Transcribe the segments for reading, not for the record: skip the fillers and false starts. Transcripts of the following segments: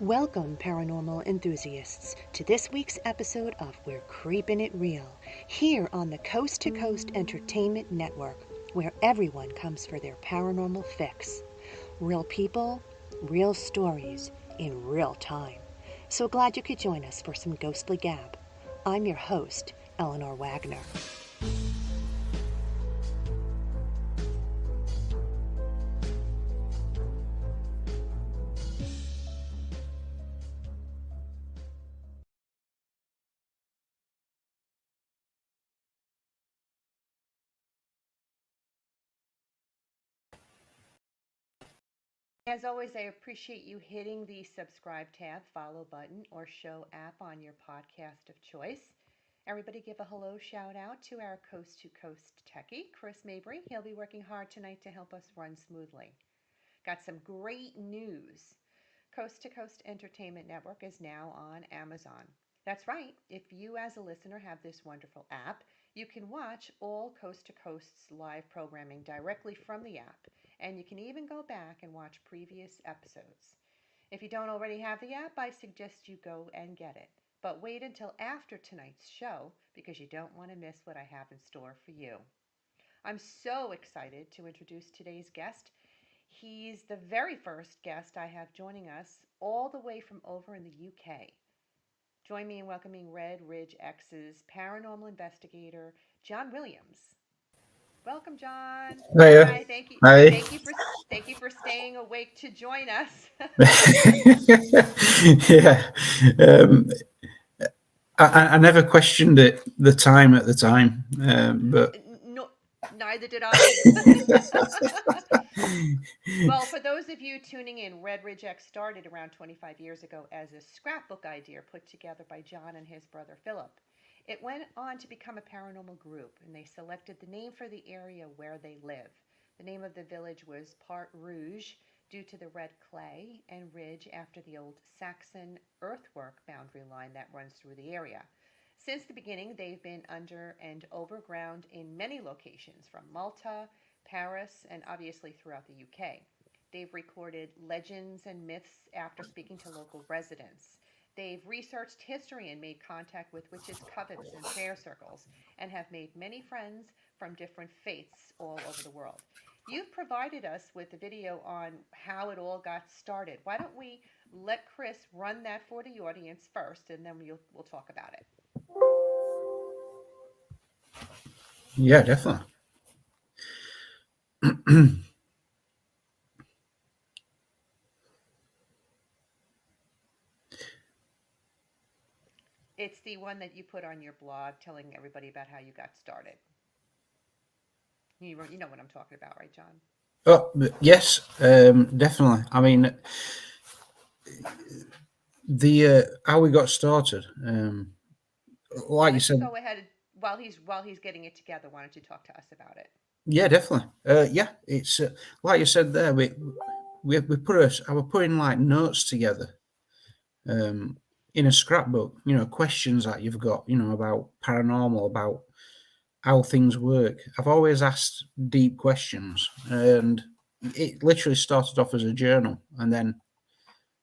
Welcome, paranormal enthusiasts, to this week's episode of We're Creepin It Reel, here on the Coast to Coast Entertainment Network, where everyone comes for their paranormal fix. Real people, real stories, in real time. So glad you could join us for some ghostly gab. I'm your host, Eleanor Wagner. As always, I appreciate you hitting the subscribe tab, follow button, or show app on your podcast of choice. Everybody give a hello shout out to our coast to coast techie, Chris Mabry. He'll be working hard tonight to help us run smoothly. Got some great news. Coast to Coast Entertainment Network is now on Amazon. That's right, if you as a listener have this wonderful app, you can watch all Coast to Coast's live programming directly from the app, and you can even go back and watch previous episodes. If you don't already have the app, I suggest you go and get it. But wait until after tonight's show because you don't want to miss what I have in store for you. I'm so excited to introduce today's guest. He's the very first guest I have joining us all the way from over in the UK. Join me in welcoming Red Ridge X's paranormal investigator, John Williams. Welcome, John. Hiya. Hi, thank you. Hi. Thank you for staying awake to join us. Yeah. Um, I never questioned it, the time at the time, but No, neither did I. Well, for those of you tuning in, Red Ridge X started around 25 years ago as a scrapbook idea put together by John and his brother Philip. It went on to become a paranormal group, and they selected the name for the area where they live. The name of the village was Part Rouge due to the red clay, and Ridge after the old Saxon earthwork boundary line that runs through the area. Since the beginning, they've been under and overground in many locations, from Malta, Paris, and obviously throughout the UK. They've recorded legends and myths after speaking to local residents. They've researched history and made contact with witches' covens and prayer circles, and have made many friends from different faiths all over the world. You've provided us with a video on how it all got started. Why don't we let Chris run that for the audience first, and then we'll talk about it. yeah, definitely. It's the one that you put on your blog telling everybody about how you got started. You know what I'm talking about, right, John? Oh, yes, definitely. I mean, the how we got started, Why like you don't you said, go ahead while he's getting it together? Why don't you talk to us about it? yeah, definitely. Yeah, it's like you said there. We put I was putting like notes together, um, in a scrapbook. Questions that you've got, about paranormal, about how things work. I've always asked deep questions, and it literally started off as a journal, and then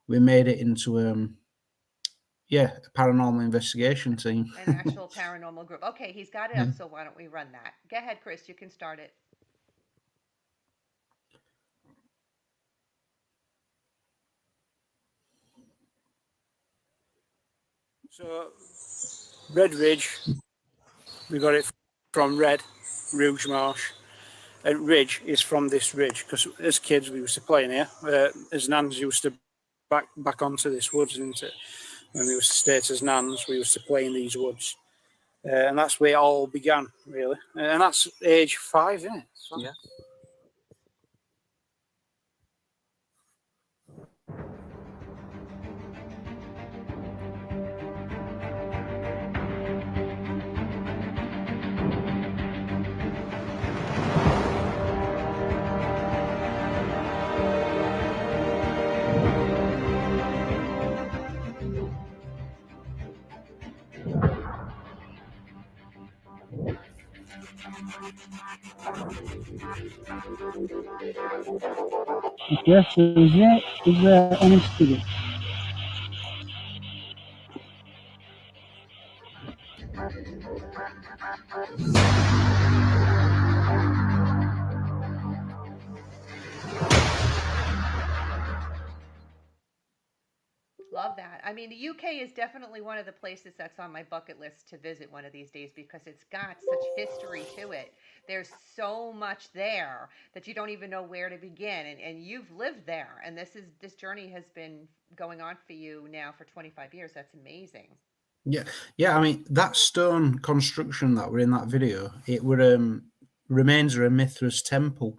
we made it into a paranormal investigation team. An actual paranormal group. Okay, he's got it up, so why don't we run that? Go ahead, Chris. You can start it. So, Red Ridge, we got it from Red, Rouge Marsh, and Ridge is from this ridge because as kids we used to play in here. As nans used to back onto this woods, isn't it? When we used to stay as nans, we used to play in these woods, and that's where it all began, really. And that's age 5, isn't it? So, yeah. Yes, is there any student? Love that. I mean, the UK is definitely one of the places that's on my bucket list to visit one of these days because it's got such history to it. There's so much there that you don't even know where to begin. And you've lived there, and this journey has been going on for you now for 25 years. That's amazing. Yeah. I mean, that stone construction that were in that video, it were remains of a Mithras temple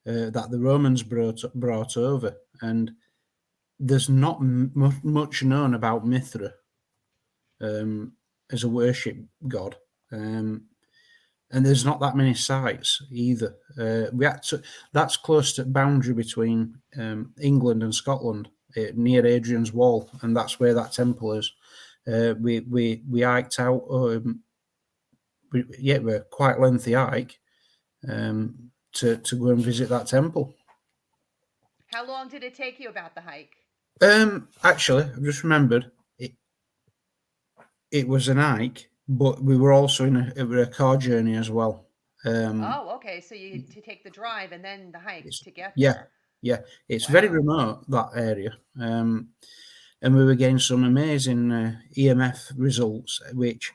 that the Romans brought over, and there's not much known about Mithra as a worship god, and there's not that many sites either. That's close to the boundary between England and Scotland, near Adrian's Wall, and that's where that temple is. We hiked out. We're quite lengthy hike to go and visit that temple. How long did it take you about the hike? Actually, I've just remembered it was an hike, but we were also in a car journey as well. Oh, okay. So you to take the drive and then the hike to get Yeah, there. yeah. It's very Wow. remote, that area. And we were getting some amazing EMF results, which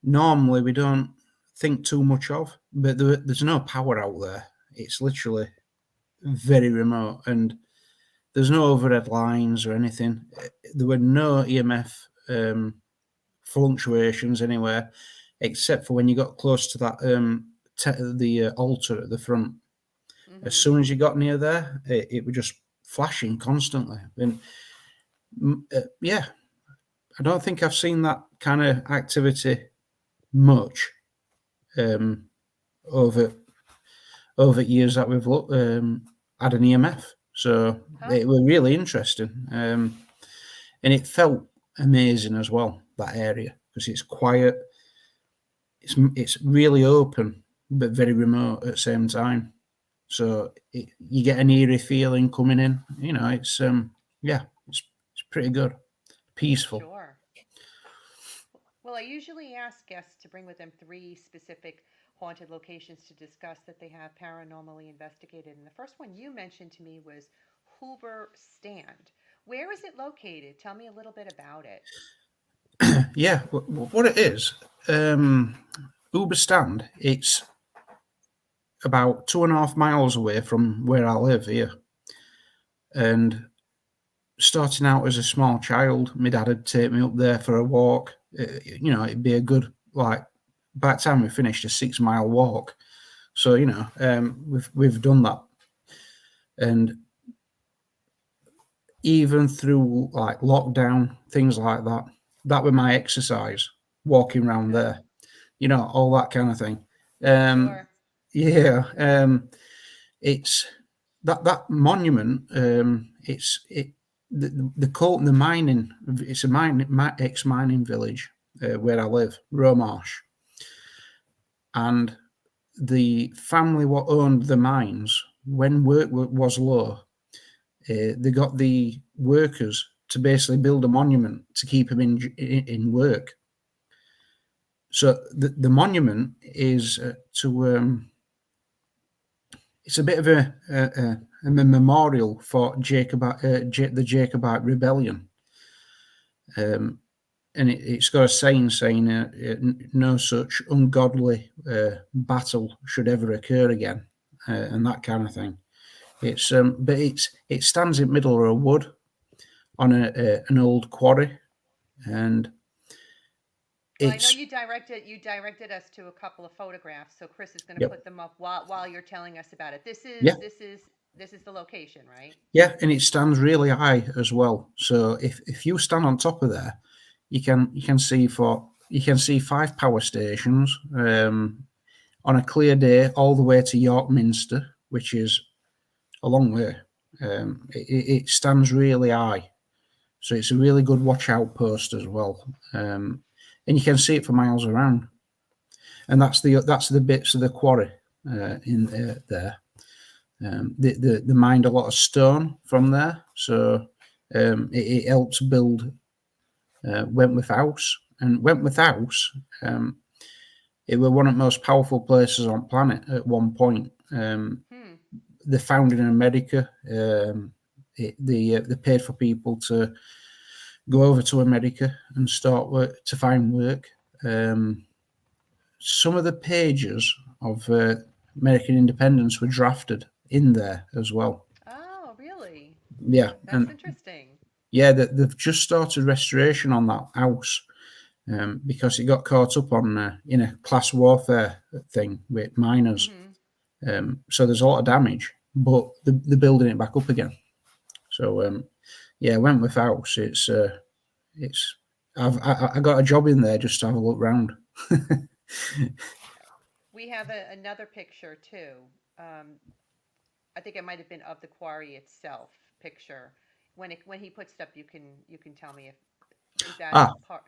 normally we don't think too much of, but there's no power out there. It's literally very remote, and there's no overhead lines or anything. There were no EMF fluctuations anywhere, except for when you got close to that the altar at the front. As Mm-hmm. soon as you got near there, it was just flashing constantly. And yeah, I don't think I've seen that kind of activity much over years that we've had an EMF. So it was really interesting, and it felt amazing as well, that area, because it's quiet. It's really open, but very remote at the same time. So you get an eerie feeling coming in. You know, it's it's pretty good, peaceful. Sure. Well, I usually ask guests to bring with them three specific haunted locations to discuss that they have paranormally investigated. And the first one you mentioned to me was Hoover Stand. Where is it located? Tell me a little bit about it. Yeah, what it is, Uber Stand. It's about 2.5 miles away from where I live here, and starting out as a small child, my dad would take me up there for a walk. You know, it'd be a good, like, by the time we finished, a 6-mile walk. So, you know, we've done that. And even through like lockdown, things like that, that were my exercise, walking around there, you know, all that kind of thing. Sure. Yeah. It's that monument, the mining, it's a ex-mining village where I live, Romarsh, and the family what owned the mines, when work was low, they got the workers to basically build a monument to keep them in work. So the monument is it's a bit of a memorial for the Jacobite rebellion, and it's got a saying no such ungodly battle should ever occur again, and that kind of thing. It's but it stands in the middle of a wood on an old quarry, and well, I know you directed us to a couple of photographs, so Chris is going to put them up while you're telling us about it. This is the location, right? Yeah, and it stands really high as well. So if you stand on top of there, you can see 5 power stations on a clear day all the way to York Minster, which is a long way. It stands really high, so it's a really good watch out post as well, and you can see it for miles around. And that's the bits of the quarry in there. They mined a lot of stone from there, so it helps build Wentworth House. And Wentworth House, it were one of the most powerful places on planet at one point. They founded in America. They paid for people to go over to America and start work to find work. Some of the pages of American independence were drafted in there as well. Oh, really? Yeah, That's interesting. yeah, they've just started restoration on that house because it got caught up on in a class warfare thing with miners. So there's a lot of damage, but they're building it back up again. So yeah, Wentworth House. It's I got a job in there just to have a look round. We have another picture too. I think it might have been of the quarry itself picture. When he puts it up, you can tell me if is that Ah, part.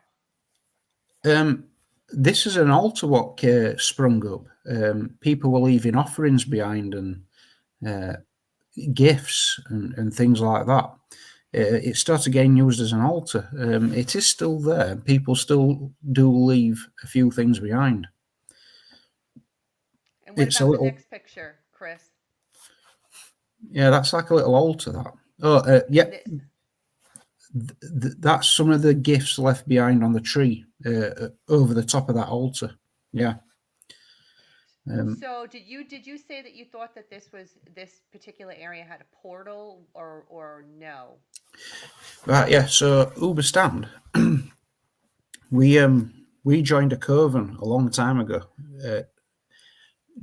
this is an altar what sprung up. People were leaving offerings behind and gifts and things like that. It started getting used as an altar. It is still there. People still do leave a few things behind. And what It's a about the little, next picture, Chris? yeah, that's like a little altar. That. Yeah, And this, that's some of the gifts left behind on the tree over the top of that altar. Yeah. so did you say that you thought that this particular area had a portal or no? Right. Yeah. So Uber Stand, we joined a coven a long time ago,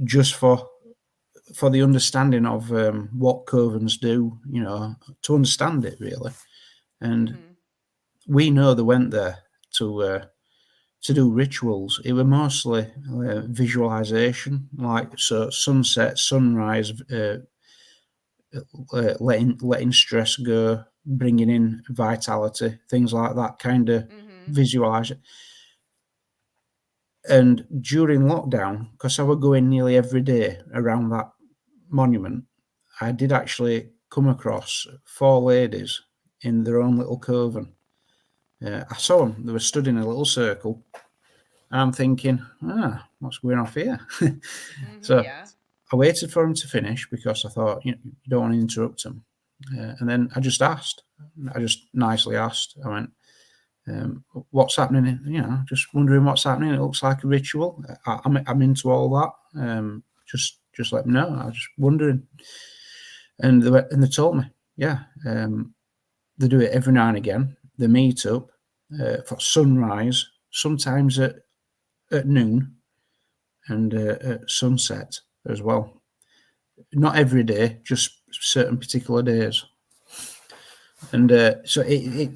just for the understanding of what covens do. You know, to understand it really, and we know they went there to do rituals. It was mostly visualization, like so sunset, sunrise, letting stress go, bringing in vitality, things like that. Kind of visualize it. And during lockdown, because I was going nearly every day around that monument, I did actually come across 4 ladies in their own little coven. I saw them; they were stood in a little circle. I'm thinking, what's going off here? So Yeah. I waited for him to finish because I thought, you don't want to interrupt him. And then I just asked. I just nicely asked. I went, what's happening? Just wondering what's happening. It looks like a ritual. I'm into all that. Just let me know. I was just wondering. And they told me, yeah, they do it every now and again. They meet up for sunrise, sometimes at noon and at sunset as well. Not every day, just certain particular days. And so a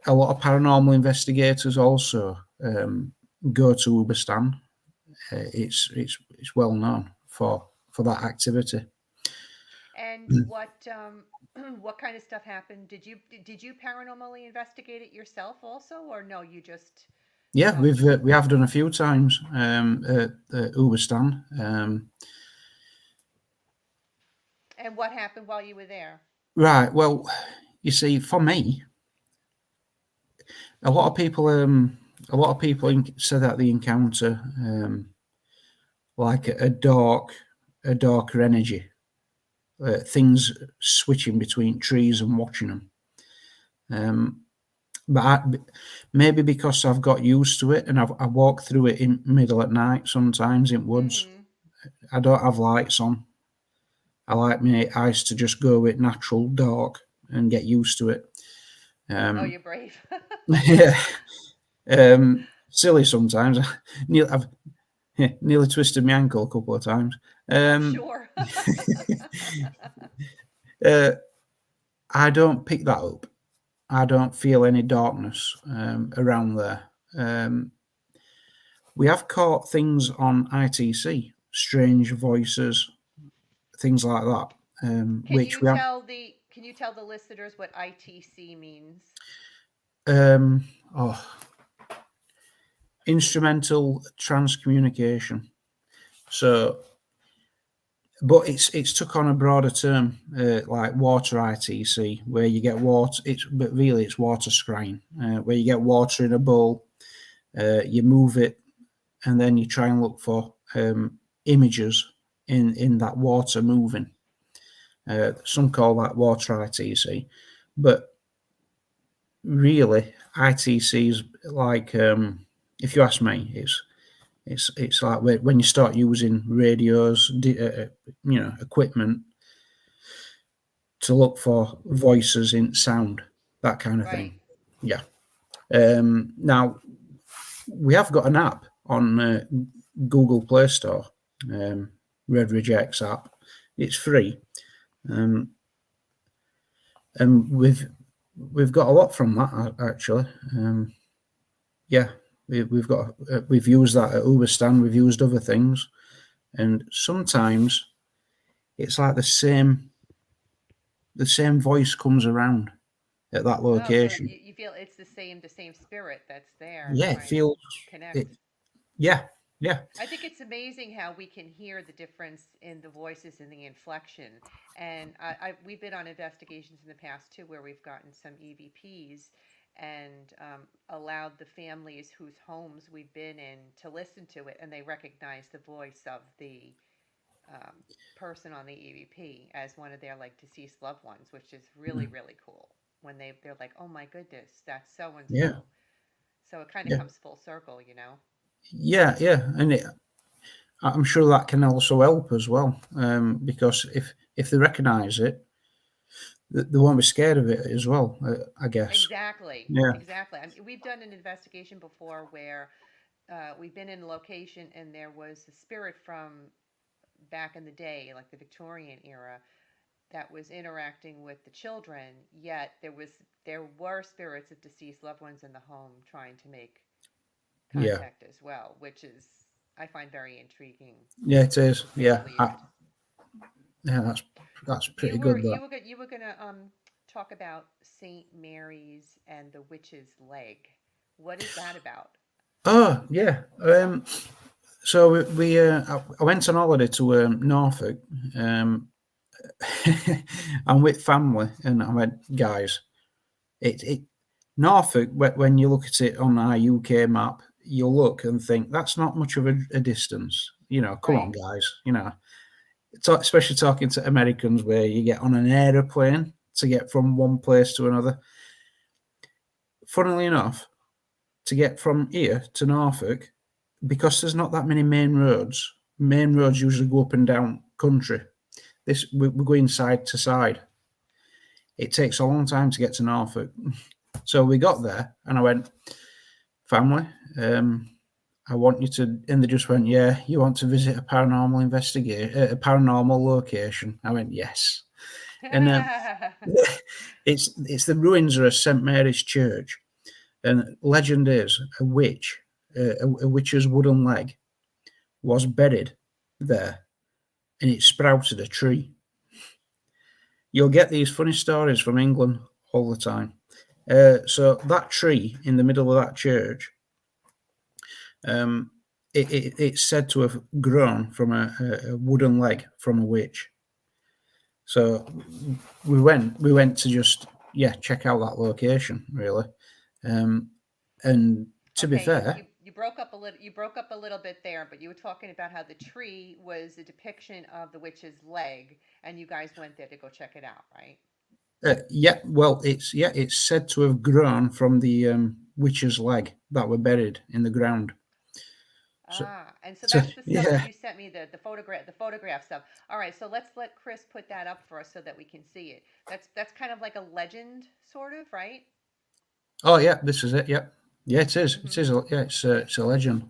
lot of paranormal investigators also go to Uberstan. It's well known for that activity. And what kind of stuff happened? Did you paranormally investigate it yourself also, or no? You just Yeah, talked. we have done a few times at Uberstan. And what happened while you were there? Right. Well, you see, for me, a lot of people say that they encounter like a darker energy, things switching between trees and watching them. But maybe because I've got used to it and I walk through it in middle at night sometimes in woods. I don't have lights on. I like my eyes to just go with natural dark and get used to it. Oh, you're brave. Yeah. Silly sometimes. I've nearly twisted my ankle a couple of times. I'm sure. I don't pick that up. I don't feel any darkness around there. We have caught things on ITC, strange voices, things like that, Can which you we have. can you tell the listeners what ITC means? Oh, instrumental transcommunication. So, but it's took on a broader term, like water ITC, where you get water. But really it's water scrying, where you get water in a bowl, you move it and then you try and look for images in that water moving. Some call that water ITC, but really ITC is like, if you ask me, it's like when you start using radios, equipment to look for voices in sound, that kind of Right. thing. Yeah. Now we have got an app on Google Play Store, Red Ridge X app. It's free, and we've got a lot from that actually. Yeah, we've used that at Uber stand. We've used other things, and sometimes it's like the same voice comes around at that Oh, so location. you feel it's the same spirit that's there Yeah, it trying to feels connect. it. Yeah, yeah, I think it's amazing how we can hear the difference in the voices and the inflection. And we've been on investigations in the past too, where we've gotten some EVPs and allowed the families whose homes we've been in to listen to it, and they recognize the voice of the um, person on the EVP as one of their like deceased loved ones, which is really really cool. When they're like, oh my goodness, that's so and yeah, so. So it kind of yeah, comes full circle, you know. yeah, and I'm sure that can also help as well, because if they recognise it, they won't be scared of it as well. I guess. Exactly, Yeah, exactly. I mean, we've done an investigation before where we've been in a location and there was a spirit from back in the day, like the Victorian era, that was interacting with the children. Yet there were spirits of deceased loved ones in the home trying to make yeah, contact as well, which is I find very intriguing, yeah. It is. to say the Yeah, least. yeah. That's You pretty were good. you That. were you were gonna talk about Saint Mary's and the witch's leg. What is that about? Oh yeah. So I went on holiday to Norfolk. I'm with family, and I went, guys. It Norfolk. When you look at it on our UK map, you'll look and think that's not much of a distance. Come Right. on, guys. Especially talking to Americans, where you get on an aeroplane to get from one place to another. Funnily enough, to get from here to Norfolk, because there's not that many main roads. Main roads usually go up and down country. We're going side to side. It takes a long time to get to Norfolk. So we got there, and I went, family, I want you to, and they just went, yeah, you want to visit a paranormal a paranormal location? I went, yes. And it's the ruins of St Mary's Church, and legend is a witch, a witch's wooden leg was buried there, and it sprouted a tree. You'll get these funny stories from England all the time. So that tree in the middle of that church, it's said to have grown from a wooden leg from a witch. So we went to just check out that location really, and to be Okay, fair, you broke up a little. You broke up a little bit there, but you were talking about how the tree was a depiction of the witch's leg, and you guys went there to go check it out, right? well, it's said to have grown from the witch's leg that were buried in the ground. So, Ah, and so so that's the stuff that yeah, you sent me the photograph stuff. All right, so let's let Chris put that up for us so that we can see it. That's kind of like a legend, sort of, right? oh yeah, this is it. Yeah, yeah, it is. It Mm-hmm. is. Yeah, it's a legend.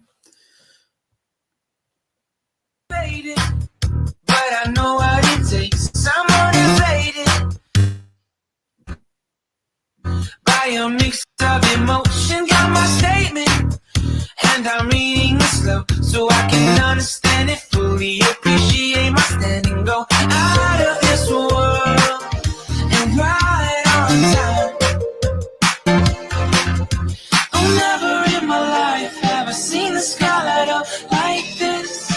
But I know what it takes. I'm motivated by a mix of emotion. Got my statement, and I'm reading it slow so I can understand it fully. Appreciate my standing, go out of this world and right on time. Oh, never in my life have I seen the sky light up like this.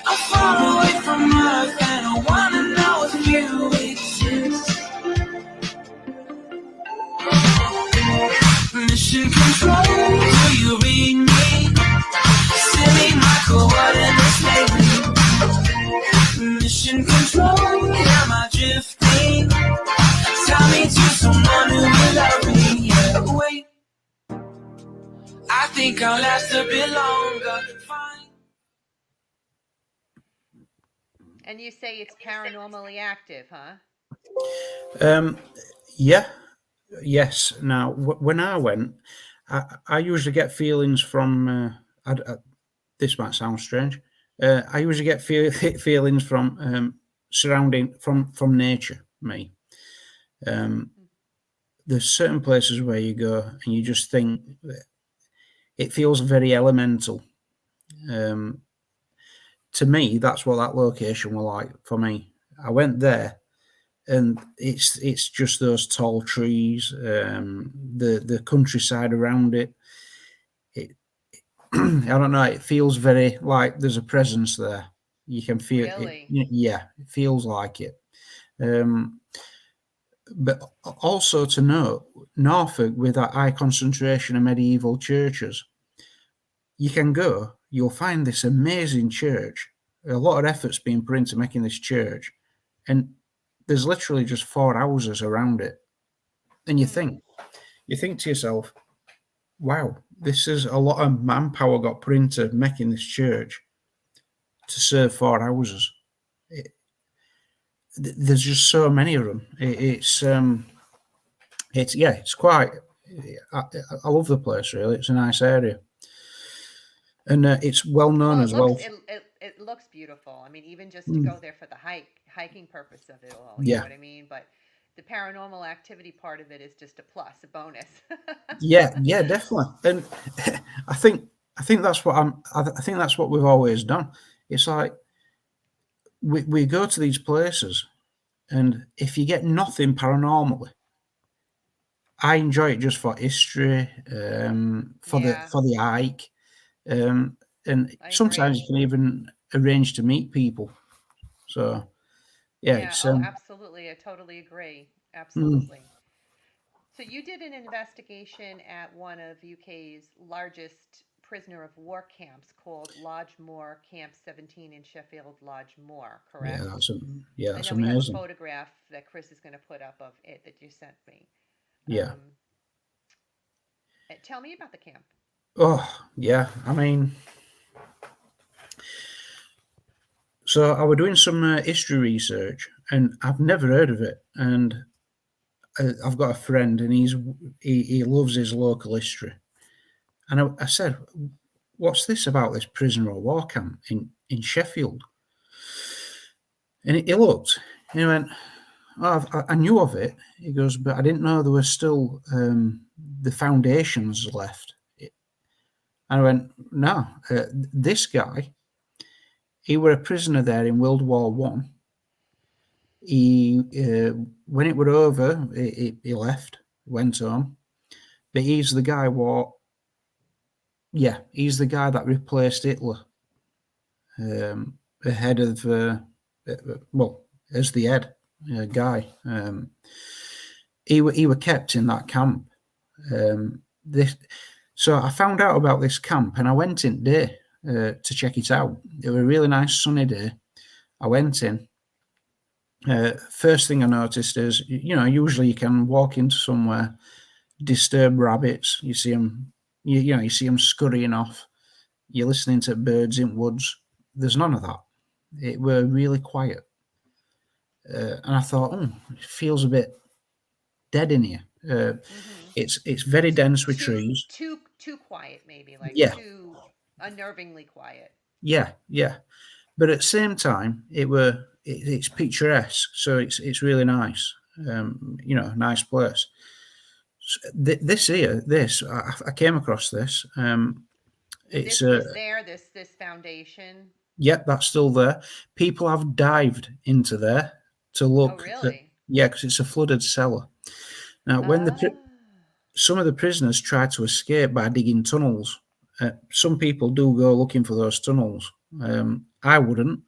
I'm far away from Earth and I wanna know if you exist. Mission control, do you read me? think I'll last a bit longer. Fine. And you say it's paranormally active, huh? Yeah, yes. Now, when I went, I usually get feelings from. This might sound strange. I usually get feelings from surrounding from nature. Me, there's certain places where you go and you just think it feels very elemental. To me, that's what that location was like for me. I went there, and it's just those tall trees, the countryside around it. It I don't know. It feels very like there's a presence there. You can feel it. Really? Yeah, it feels like it. But also to note, Norfolk, with that high concentration of medieval churches, you can go, you'll find this amazing church. A lot of effort's been put into making this church, and there's literally just 4 houses around it. And you think to yourself, wow, this is a lot of manpower got put into making this church to serve 4 houses. There's just so many of them. It's quite. I love the place. Really, it's a nice area, and it's well known Well, as well. it looks beautiful. I mean, even just to go there for the hiking purpose of it all, you know Yeah, what I mean? But the paranormal activity part of it is just a plus, a bonus. yeah, definitely. And I think that's what I think that's what we've always done. It's like we go to these places, and if you get nothing paranormally, I enjoy it just for history, Yeah, for the hike, and I agree. sometimes you can even arrange to meet people. So yeah, Yeah, it's oh, absolutely. I totally agree. mm, Absolutely. So you did an investigation at one of UK's largest prisoner of war camps called Lodge Moor Camp 17 in Sheffield Lodge Moor, yeah, correct? I that's know we have a amazing. photograph that Chris is going to put up of it that you sent me. Yeah. Um, tell me about the camp. Oh yeah. I mean, so I was doing some history research, and I've never heard of it. And I've got a friend, and he loves his local history. And I said, "What's this about this prisoner of war camp in Sheffield?" And he looked, and he went, "Oh, I knew of it." He goes, "But I didn't know there were still the foundations left." And I went, "No, this guy, he were a prisoner there in World War One. He when it were over, he left, went home. But he's the guy he's the guy that replaced Hitler, the head of well, as the head guy. He were kept in that camp. This So I found out about this camp, and I went in there to check it out. It was a really nice sunny day. I went in. First thing I noticed is, usually you can walk into somewhere, disturb rabbits. You see them, you see them scurrying off. You're listening to birds in woods. There's none of that. It were really quiet, and I thought, it feels a bit dead in here. Mm-hmm. It's very dense with trees. Too quiet, maybe like Yeah, too unnervingly quiet. yeah. But at the same time, it's picturesque, so it's really nice. Nice place. This here, I came across this. It's This was there. This foundation. yeah, that's still there. People have dived into there to Oh, look. really? Yeah, because it's a flooded cellar. Now, Ah. some of the prisoners tried to escape by digging tunnels. Some people do go looking for those tunnels. I wouldn't,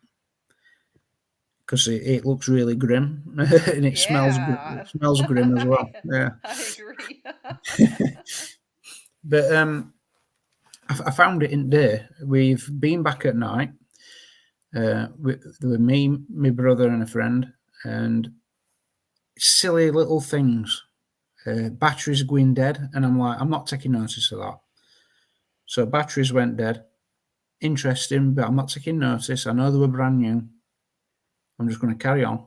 because it looks really grim and it smells Yeah. grim as well. Yeah, I agree. but I found it in there. We've been back at night. There were me, my brother, and a friend, and silly little things. Batteries going dead, and I'm like, I'm not taking notice of that. So batteries went dead. Interesting, but I'm not taking notice. I know they were brand new. I'm just going to carry on.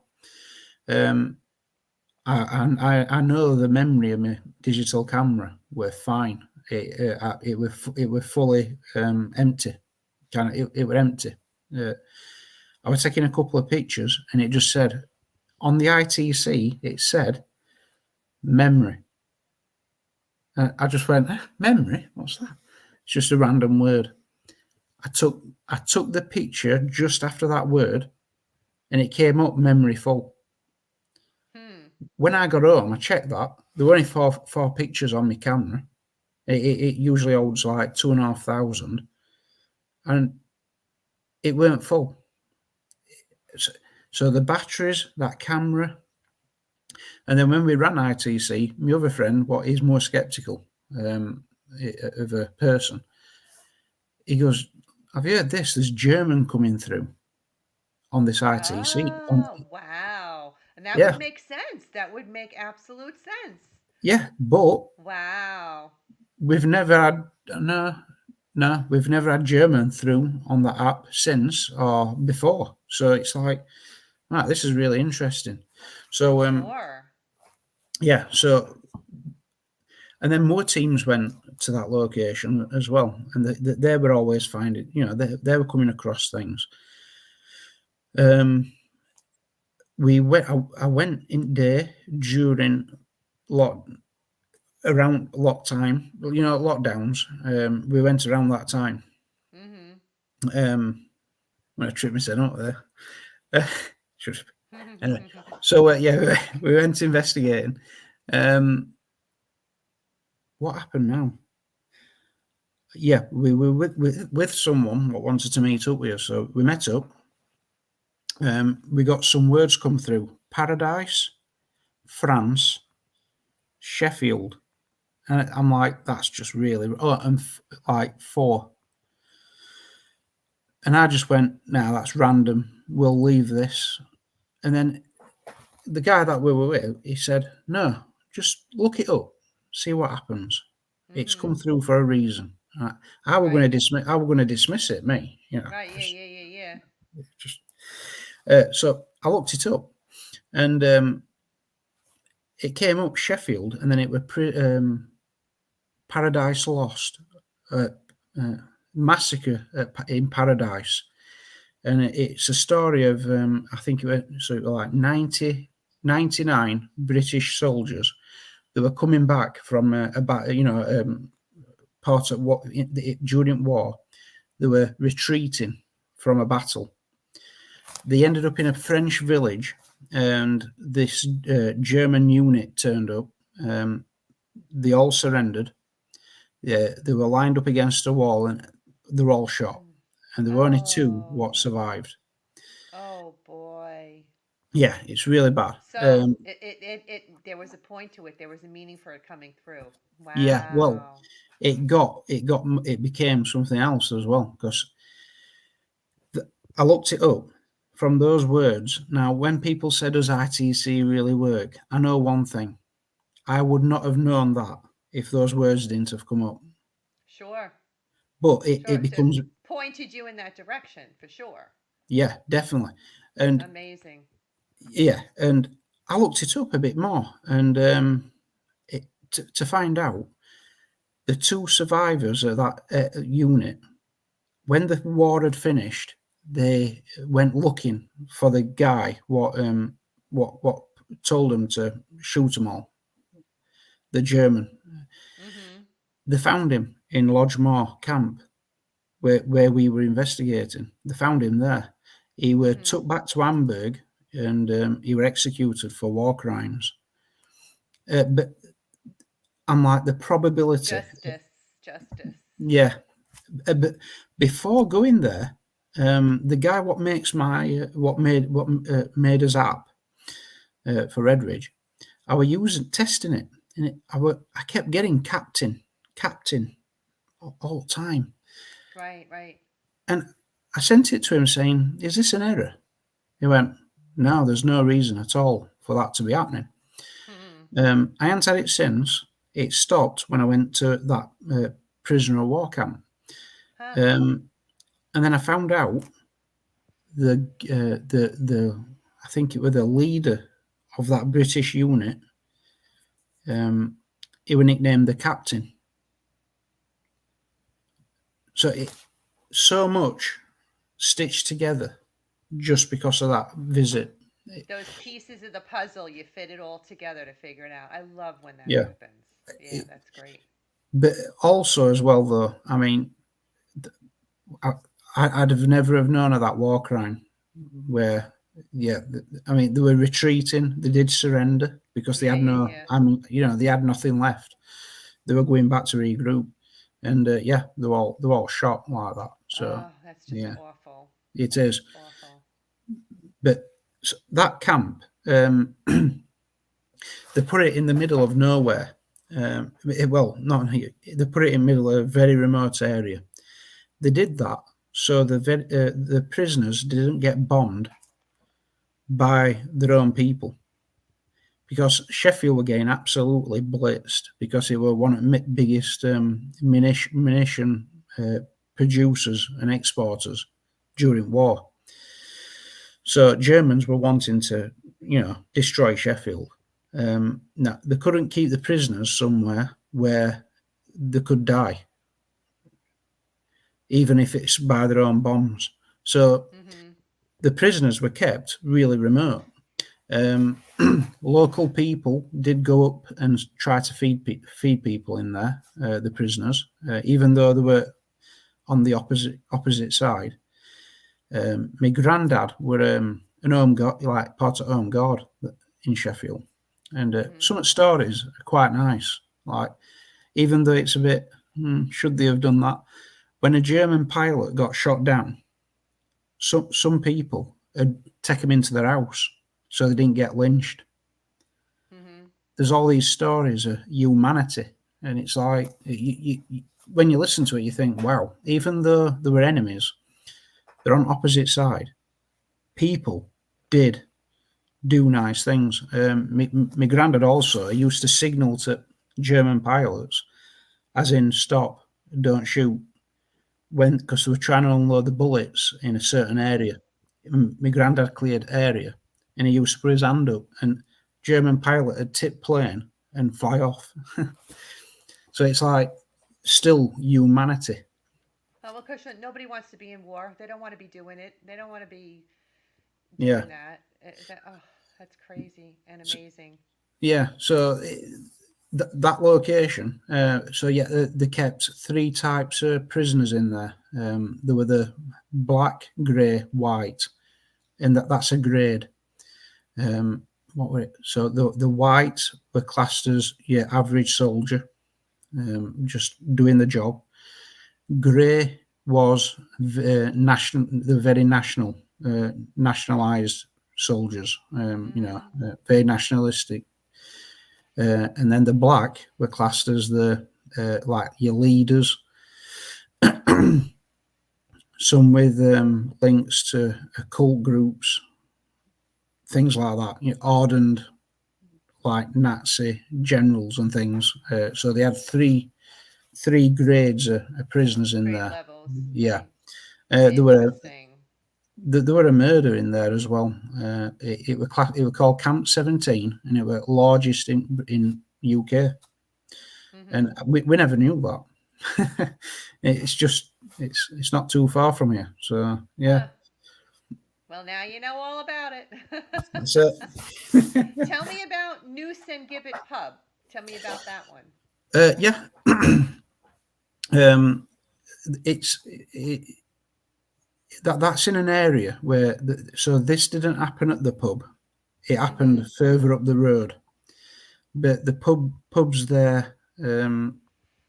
I know the memory of my digital camera were fine. It was fully empty. It were empty. I was taking a couple of pictures, and it just said on the ITC. It said memory. I just went, memory? What's that? It's just a random word. I took the picture just after that word, and it came up memory full. When I got home, I checked that there were only four pictures on my camera. It usually holds like 2,500, and it weren't full. So the batteries, that camera, and then when we ran ITC, my other friend, what is more skeptical of a person, he goes, "Have you heard this? There's German coming through on this ITC." Oh, wow. And that Yeah, would make sense. That would make absolute sense. yeah, but Wow. we've never had we've never had German through on that app since or before. So it's like, right, this is really interesting. So Sure. yeah, so and then more teams went to that location as well, and they were always finding, they were coming across things. We went. I went in there during around lock time, lockdowns. We went around that time. I'm gonna trip myself up there. Anyway, so yeah, we went investigating. What happened now? Yeah, we were with someone that wanted to meet up with us, so we met up. We got some words come through: Paradise, France, Sheffield, and I'm like, that's just really and like 4. And I just went, no, that's random. We'll leave this. And then the guy that we were with, he said, no, just look it up, see what happens. It's come through for a reason. I was going to dismiss. I was going to dismiss it, me. Right. Yeah. Just so I looked it up, and it came up Sheffield, and then it was Paradise Lost, massacre in Paradise, and it's a story of I think it was like 99 British soldiers that were coming back from part of what during war. They were retreating from a battle. They ended up in a French village, and this German unit turned up. They all surrendered. Yeah, they were lined up against a wall, and they were all shot. And there were only 2 what survived. Oh boy. Yeah, it's really bad. So there was a point to it. There was a meaning for it coming through. Wow. Yeah, well, it became something else as well, because I looked it up from those words. Now, when people say, does ITC really work? I know one thing. I would not have known that if those words didn't have come up. Sure. But it becomes... So pointed you in that direction, for sure. Yeah, definitely. And amazing. Yeah, and I looked it up a bit more, and to find out, the 2 survivors of that unit, when the war had finished, they went looking for the guy what told them to shoot them all, the German. They found him in Lodgemore camp, where we were investigating. They found him there. He was took back to Hamburg, and he were executed for war crimes. But I'm like, the probability... Justice. Yeah. But before going there, the guy what makes made us app for Redridge, I was testing it, and I kept getting captain all the time. Right. And I sent it to him saying, is this an error? He went, no, there's no reason at all for that to be happening. I hadn't had it since. It stopped when I went to that prisoner of war camp. And then I found out the I think it was the leader of that British unit. He was nicknamed the Captain. So much stitched together just because of that visit. Those pieces of the puzzle, you fit it all together to figure it out. I love when that Yeah. happens. Yeah, that's great. But also as well, though, I mean, I'd have never have known of that war crime where, yeah, I mean, they were retreating. They did surrender because they had they had nothing left. They were going back to regroup, and they were all shot like that. So that's just awful. It is awful. But that camp, they put it in the middle of nowhere. Not here. They put it in the middle of a very remote area. They did that so the prisoners didn't get bombed by their own people, because Sheffield were getting absolutely blitzed because it were one of the biggest munition producers and exporters during war. So Germans were wanting to, destroy Sheffield. Now they couldn't keep the prisoners somewhere where they could die, even if it's by their own bombs. So the prisoners were kept really remote. Local people did go up and try to feed people in there, the prisoners, even though they were on the opposite side. My granddad were an home guard, like part of home guard in Sheffield, and some of the stories are quite nice. Like, even though it's a bit, should they have done that? When a German pilot got shot down, some people had taken him into their house so they didn't get lynched. There's all these stories of humanity, and it's like, when you listen to it, you think, wow, even though they were enemies, they're on opposite side. People did do nice things. My granddad also used to signal to German pilots, as in stop, don't shoot, because they were trying to unload the bullets in a certain area. My granddad cleared area, and he used to put his hand up, and German pilot had tip plane and fly off. So it's like still humanity. Well, because nobody wants to be in war. They don't want to be doing it. They don't want to be doing that. That's crazy and amazing. So that location. They kept three types of prisoners in there. There were the black, grey, white, and that's a grade. What were it? So the white were classed as your average soldier, just doing the job. Grey was the very nationalized soldiers. Very nationalistic. And then the black were classed as the like your leaders. Some with links to occult groups, things like that. Ardent, like Nazi generals and things. So they had three grades of prisoners in there. Levels. Yeah. There were a murder in there as well. It was called Camp 17, and it was largest in UK. And we never knew that. It's not too far from here. So yeah. Well, now you know all about it. That's it. Tell me about Noose and Gibbet Pub. Tell me about that one. That's in an area where so this didn't happen at the pub. It happened further up the road. But the pub's there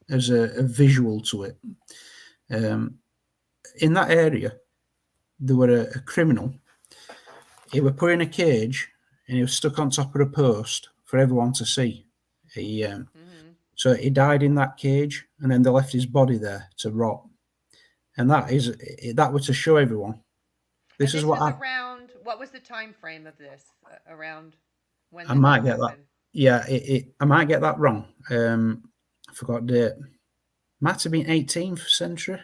as a visual to it. In that area, there were a criminal. He was put in a cage and he was stuck on top of a post for everyone to see. So he died in that cage, and then they left his body there to rot. And that was to show everyone. This is what around. What was the time frame of this? Around when? I might get that. Yeah, I might get that wrong. I forgot the date. Might have been 18th century.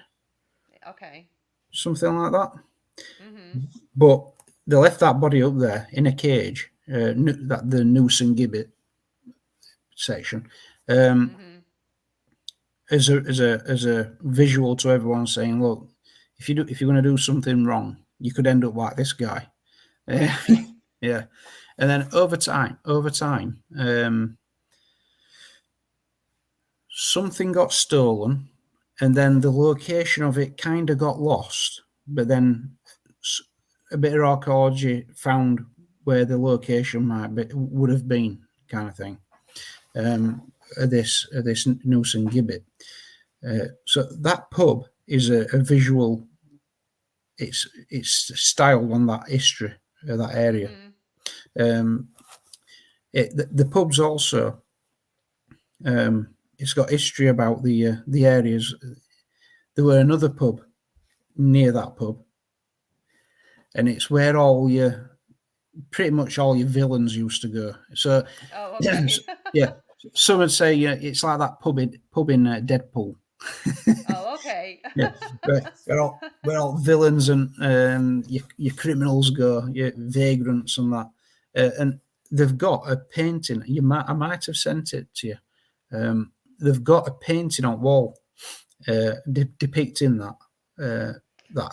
Okay. something like that. Mm-hmm. But they left that body up there in a cage, that the noose and gibbet section, Mm-hmm. as a visual to everyone, saying, "Look, if you're going to do something wrong, you could end up like this guy." Right. Right. Yeah, and then over time, something got stolen, and then the location of it kind of got lost. But then a bit of archaeology found where the location would have been, kind of thing. This noose and gibbet. So that pub is a visual. It's styled on that history of that area. Mm-hmm. The pub's also it's got history about the areas. There were another pub near that pub, and it's where pretty much all your villains used to go. So Oh, okay. yeah, some would say it's like that pub in Deadpool. Oh, okay. Yeah, where all villains and your criminals go, your vagrants and that. And they've got a painting. I might have sent it to you. They've got a painting on wall depicting that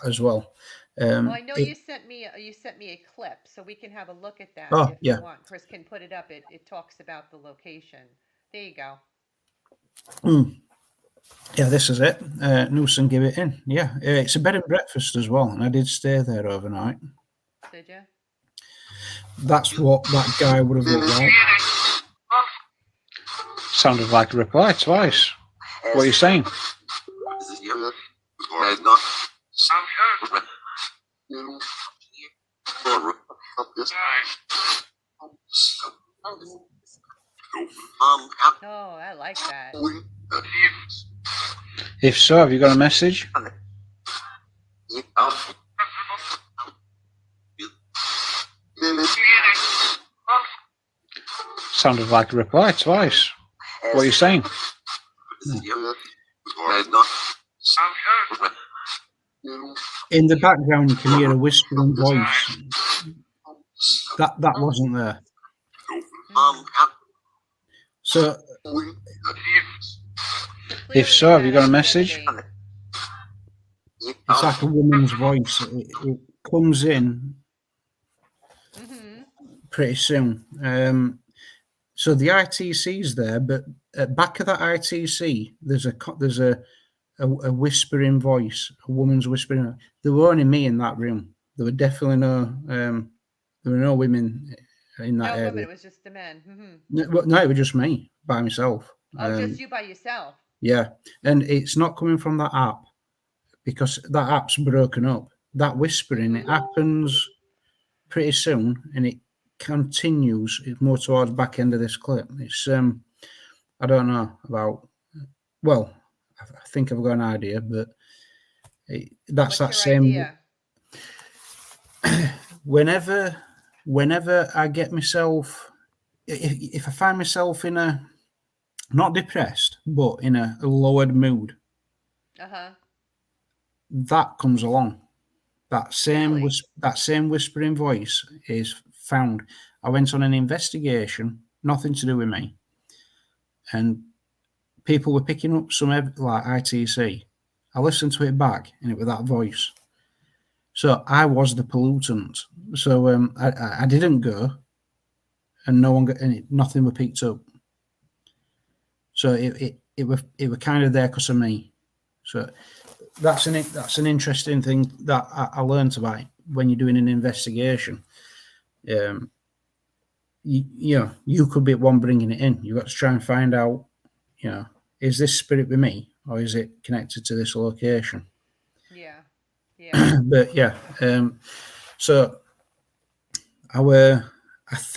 as well. Well, I know It, you sent me a clip, so we can have a look at that oh if you yeah, want. Chris can put it up. It talks about the location. There you go. yeah. This is it. Noose and Gibbet Inn. Yeah, it's a bed and breakfast as well, and I did stay there overnight. Did you? That's what that guy would have looked like. Sounded like a reply twice. What are you saying? Oh, I like that. If so, have you got a message? Sounded like a reply twice. What are you saying? In the background, you can hear a whispering voice. That wasn't there. So, if so, have you got a message? It's like a woman's voice. It comes in pretty soon. So the ITC's there, but at back of that ITC, there's a whispering voice, a woman's whispering. There were only me in that room. There were definitely no women in that No area. women. It was just the men. Mm-hmm. No, it was just me by myself. Oh, just you by yourself. Yeah, and it's not coming from that app because that app's broken up. That whispering, it happens pretty soon, and it continues more towards back end of this clip. It's I don't know about. Well, I think I've got an idea, but that's What's that your same. idea? Whenever I get myself, if I find myself in a not depressed, but in a lowered mood, that comes along. That same whispering voice is found. I went on an investigation, nothing to do with me, and people were picking up some like ITC. I listened to it back, and it was that voice. So I was the pollutant. So I didn't go, and nothing was picked up. So it were kind of there because of me. So that's an interesting thing that I learned about when you're doing an investigation. You could be one bringing it in. You've got to try and find out, is this spirit with me or is it connected to this location? Yeah. But yeah, so I were at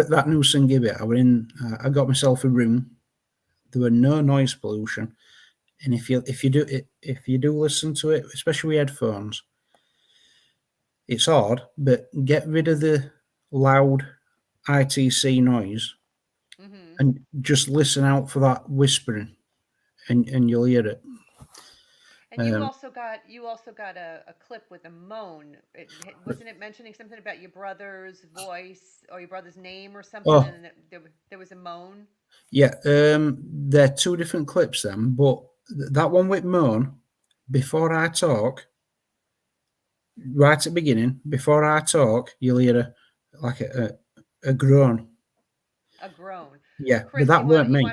that noose and gibbet. I got myself a room. There were no noise pollution, and if you do listen to it, especially with headphones, it's odd. But get rid of the loud ITC noise, and just listen out for that whispering, and you'll hear it. And you also got a clip with a moan. Wasn't it mentioning something about your brother's voice or your brother's name or something? Oh, And then there was a moan. yeah. They're two different clips then, but that one with Moan, before I talk, right at the beginning, before I talk, you'll hear like a groan. A groan. Yeah, but Chris, that weren't me.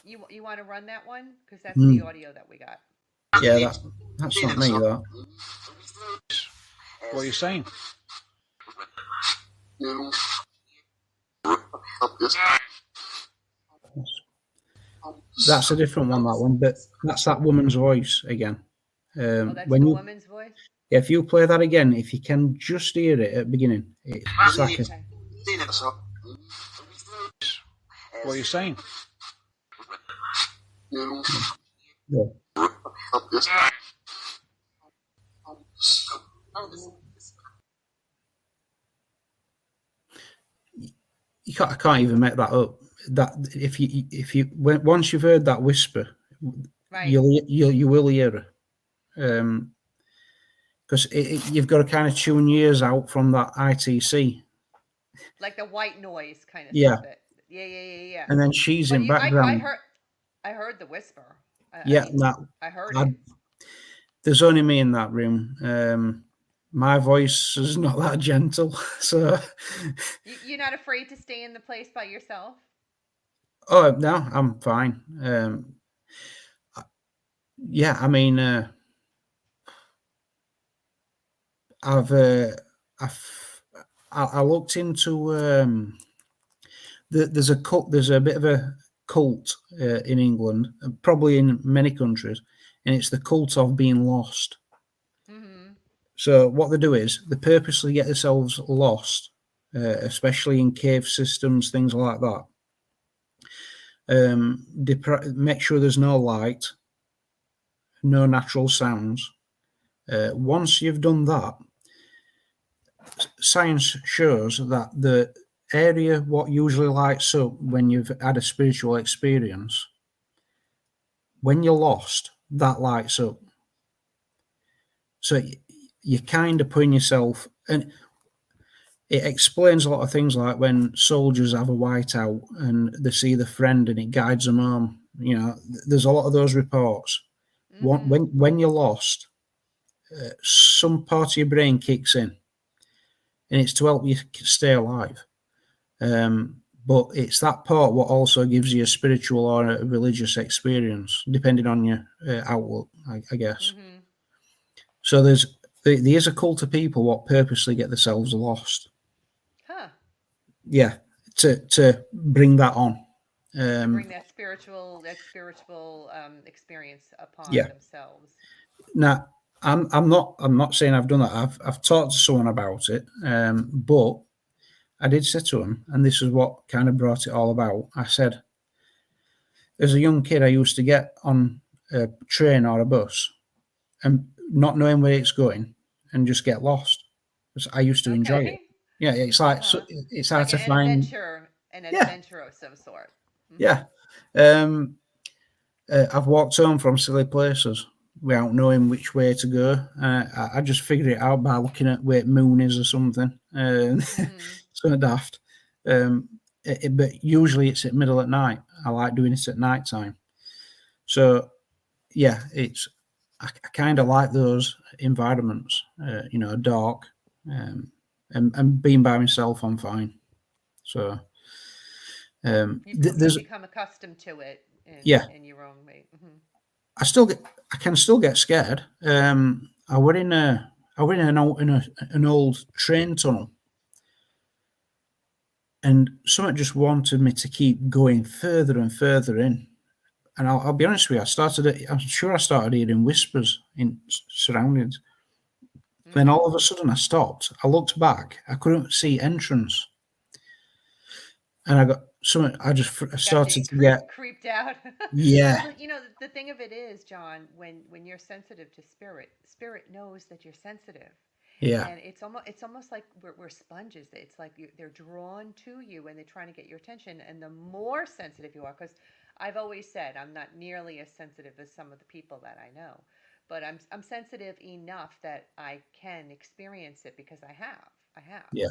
you want to run that one because that's the Mm, audio that we got. yeah, that's not me. That. What are you saying? That's a different one. That one, but that's that woman's voice again. Oh, that's When the you, woman's voice. if you play that again, if you can just hear it at the beginning, it's like a. Okay. What are you saying? Yeah. I can't even make that up. That if you once you've heard that whisper, Right. you will hear it. Because you've got to kind of tune your ears out from that ITC. Like the white noise kind of Yeah, stuff. Yeah. and then she's But in background. I heard the whisper. I Yeah, mean, that I heard I, it. there's only me in that room. My voice is not that gentle, so. You're not afraid to stay in the place by yourself? Oh no, I'm fine. Yeah, I mean, I've I looked into there's a bit of a cult in England, probably in many countries, and it's the cult of being lost. Mm-hmm. So what they do is they purposely get themselves lost, especially in cave systems, things like that. Make sure there's no light, no natural sounds. Once you've done that, science shows that the area what usually lights up when you've had a spiritual experience, when you're lost, that lights up. So you're kind of putting yourself, and it explains a lot of things like when soldiers have a whiteout and they see the friend and it guides them home. You know, there's a lot of those reports. Mm-hmm. When you're lost, some part of your brain kicks in, and it's to help you stay alive. But it's that part what also gives you a spiritual or a religious experience, depending on your outlook, I guess. Mm-hmm. So there is a cult of people what purposely get themselves lost. Huh. Yeah, to bring that on. To bring that spiritual experience upon Yeah. themselves. Now, I'm not saying I've done that. I've talked to someone about it, but I did say to him, and this is what kind of brought it all about. I said, as a young kid, I used to get on a train or a bus and not knowing where it's going and just get lost. Because I used to enjoy it. Okay. Yeah, it's like Uh-huh. it's hard Like to find. an Yeah, adventure of some sort. Mm-hmm. yeah. I've walked home from silly places without knowing which way to go. I just figured it out by looking at where moon is or something. Mm-hmm. Something daft. But usually it's at middle at night. I like doing it at night time. So yeah, I kind of like those environments. Dark, and being by myself, I'm fine. So You there's become accustomed to it yeah. in your own way. Mm-hmm. I can still get scared. I were in an old train tunnel, and something just wanted me to keep going further and further in. And I'll be honest with you, I'm sure I started hearing whispers in surroundings. Then Mm-hmm. all of a sudden I stopped. I looked back. I couldn't see entrance, and I got something. I Got you started to get creeped out. Well, yeah, the thing of it is, John, when you're sensitive to spirit knows that you're sensitive, yeah, and it's almost like we're sponges. It's like they're drawn to you and they're trying to get your attention. And the more sensitive you are, because I've always said I'm not nearly as sensitive as some of the people that I know, but I'm sensitive enough that I can experience it because I have. Yeah.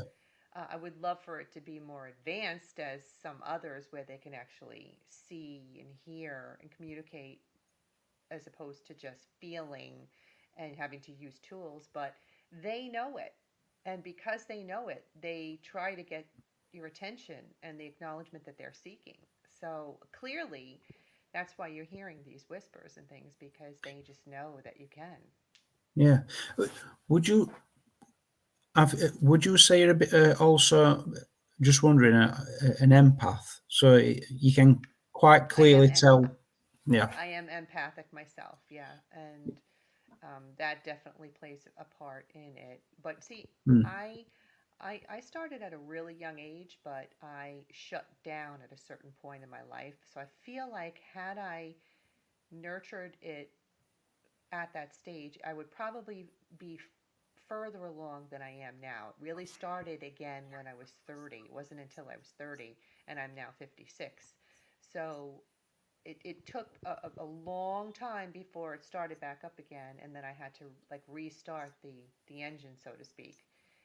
I would love for it to be more advanced as some others where they can actually see and hear and communicate as opposed to just feeling and having to use tools, but they know it. And because they know it, they try to get your attention and the acknowledgement that they're seeking. So clearly, that's why you're hearing these whispers and things because they just know that you can. Yeah. Would you would you say you're a bit also just wondering an empath? So you can quite I am clearly tell. Yeah. I am empathic myself, yeah, and that definitely plays a part in it. But see, Mm. I, I started at a really young age, but I shut down at a certain point in my life. So I feel like had I nurtured it at that stage, I would probably be further along than I am now. It really started again when I was 30. It wasn't until I was 30, and I'm now 56. So it took a long time before it started back up again, and then I had to like restart the engine, so to speak.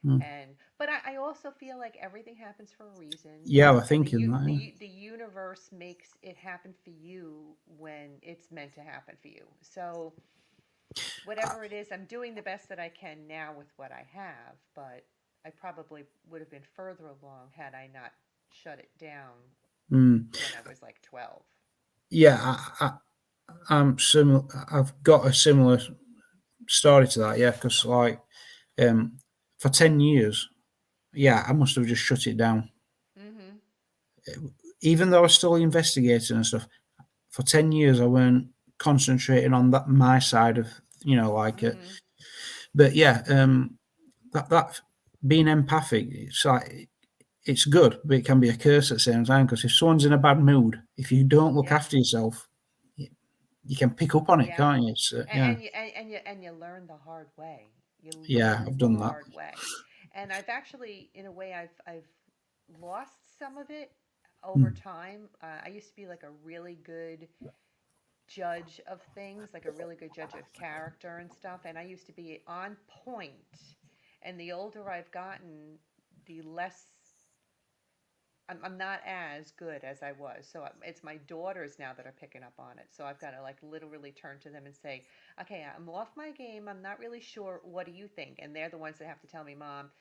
Mm. And but I also feel like everything happens for a reason, Yeah, I was and thinking that. Yeah. the universe makes it happen for you when it's meant to happen for you. So whatever it is, I'm doing the best that I can now with what I have, but I probably would have been further along had I not shut it down Mm. when I was like 12. Yeah, I'm similar. I've got a similar story to that. Yeah, because like um, for 10 years, yeah, I must have just shut it down. Mm-hmm. Even though I was still investigating and stuff, for 10 years I weren't concentrating on that my side of like it. Mm-hmm. But yeah, that being empathic, it's like it's good, but it can be a curse at the same time because if someone's in a bad mood, if you don't look Yeah. after yourself, you can pick up on it, Yeah. can't you? It's, yeah, And you learn the hard way. You yeah, learn I've it the done that. hard way. And I've actually, in a way, I've lost some of it over Mm. time. I used to be like a really good judge of things, like a really good judge of character and stuff. And I used to be on point. And the older I've gotten, the less I'm not as good as I was. So it's my daughters now that are picking up on it. So I've got to like literally turn to them and say, okay, I'm off my game. I'm not really sure. What do you think? And they're the ones that have to tell me, Mom,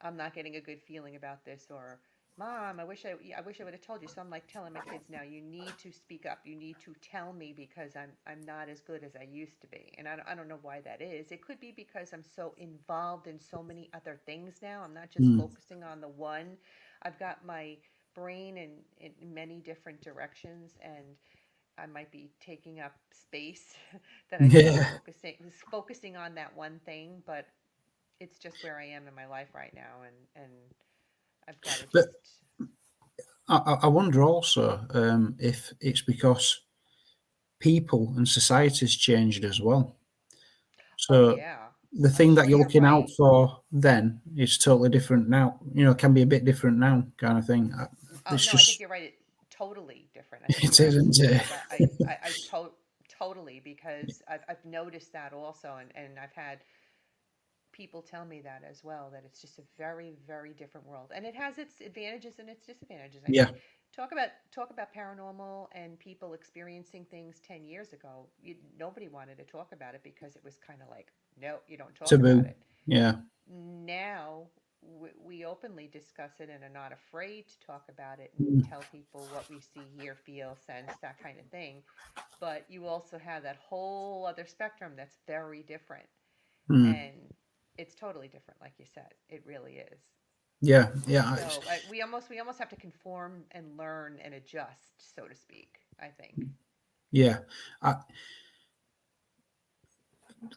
I'm not getting a good feeling about this, or Mom, I wish I would have told you. So I'm like telling my kids now, you need to speak up. You need to tell me because I'm not as good as I used to be. And I don't know why that is. It could be because I'm so involved in so many other things now. I'm not just Mm. focusing on the one. I've got my brain in many different directions, and I might be taking up space that I should be Yeah, focusing on that one thing, but it's just where I am in my life right now, and I've got to but just. I wonder also if it's because people and society's changed as well. Oh So yeah. the Oh, thing that you're you're looking out right. for then is totally different now. Can be a bit different now, kind of thing. Oh It's no, I think just you're right. Totally different. I think it you're isn't absolutely it? right. Totally because I've noticed that also, and I've had people tell me that as well, that it's just a very very different world, and it has its advantages and its disadvantages. I Yeah, mean, talk about paranormal and people experiencing things 10 years ago. Nobody wanted to talk about it because it was kind of like, no, you don't talk about taboo. it. Yeah, Now we openly discuss it and are not afraid to talk about it and mm, tell people what we see, hear, feel, sense, that kind of thing. But you also have that whole other spectrum that's very different, mm, and it's totally different, like you said. It really is. yeah, yeah, So we almost have to conform and learn and adjust, so to speak. I think. yeah. I,